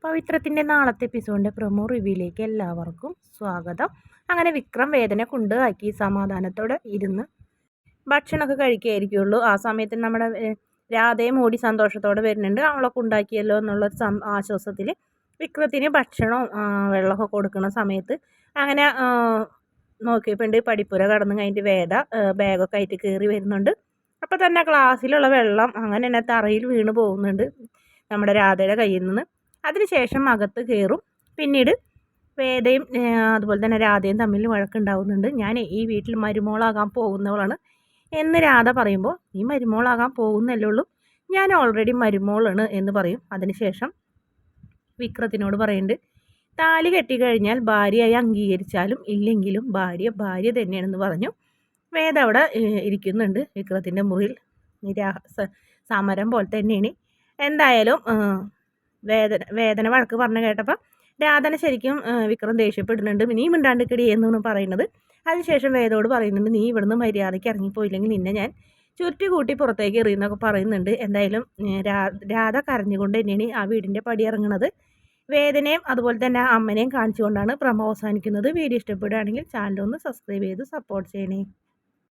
പവിത്രത്തിൻ്റെ നാളത്തെ എപ്പിസോഡിൻ്റെ പ്രൊമോ റിവ്യൂയിലേക്ക് എല്ലാവർക്കും സ്വാഗതം. അങ്ങനെ വിക്രം വേദന കൊണ്ടാക്കി സമാധാനത്തോടെ ഇരുന്ന് ഭക്ഷണമൊക്കെ കഴിക്കുകയായിരിക്കുള്ളൂ. ആ സമയത്ത് നമ്മുടെ രാധയും ഓടി സന്തോഷത്തോടെ വരുന്നുണ്ട്. അവളെ കൊണ്ടാക്കിയല്ലോ എന്നുള്ളൊരു ആശ്വാസത്തിൽ വിക്രത്തിന് ഭക്ഷണവും വെള്ളമൊക്കെ കൊടുക്കുന്ന സമയത്ത് അങ്ങനെ നോക്കിയപ്പോണ്ട് പഠിപ്പുര കടന്നു കഴിഞ്ഞിട്ട് വേദ ബാഗൊക്കെ ആയിട്ട് കയറി വരുന്നുണ്ട്. അപ്പോൾ തന്നെ ഗ്ലാസ്സിലുള്ള വെള്ളം അങ്ങനെ തന്നെ തറയിൽ വീണ് പോകുന്നുണ്ട് നമ്മുടെ രാധയുടെ കയ്യിൽ നിന്ന്. അതിനുശേഷം അകത്ത് കയറും. പിന്നീട് വേദയും അതുപോലെ തന്നെ രാധയും തമ്മിൽ വഴക്കുണ്ടാവുന്നുണ്ട്. ഞാൻ ഈ വീട്ടിൽ മരുമോളാകാൻ പോകുന്നവളാണ് എന്ന് രാധ പറയുമ്പോൾ, ഈ മരുമോളാകാൻ പോകുന്നല്ലേ ഉള്ളൂ, ഞാൻ ഓൾറെഡി മരുമോളാണ് എന്ന് പറയും. അതിനുശേഷം വിക്രത്തിനോട് പറയുന്നുണ്ട്, താലി കെട്ടിക്കഴിഞ്ഞാൽ ഭാര്യയായി അംഗീകരിച്ചാലും ഇല്ലെങ്കിലും ഭാര്യ ഭാര്യ തന്നെയാണെന്ന് പറഞ്ഞു. വേദ അവിടെ ഇരിക്കുന്നുണ്ട് വിക്രത്തിൻ്റെ മുറിയിൽ. സമരം പോലെ തന്നെയാണ്. എന്തായാലും വേദന വഴക്ക് പറഞ്ഞു കേട്ടപ്പോൾ രാധന ശരിക്കും വിക്രം ദേഷ്യപ്പെടുന്നുണ്ട്. നീ മിണ്ടാണ്ടിക്കടി എന്നാണ് പറയുന്നത്. അതിനുശേഷം വേദയോട് പറയുന്നുണ്ട്, നീ ഇവിടുന്ന് മര്യാദയ്ക്ക് ഇറങ്ങിപ്പോയില്ലെങ്കിൽ നിന്നെ ഞാൻ ചുരുട്ടി കൂട്ടി പുറത്തേക്ക് എറിയുന്നൊക്കെ പറയുന്നുണ്ട്. എന്തായാലും രാധ കരഞ്ഞുകൊണ്ട് തന്നെയാണ് ആ വീടിൻ്റെ പടി ഇറങ്ങുന്നത്. വേദനയും അതുപോലെ തന്നെ അമ്മനെയും കാണിച്ചുകൊണ്ടാണ് പ്രമോ അവസാനിക്കുന്നത്. വീഡിയോ ഇഷ്ടപ്പെടുകയാണെങ്കിൽ ചാനൽ ഒന്ന് സബ്സ്ക്രൈബ് ചെയ്ത് സപ്പോർട്ട് ചെയ്യണേ.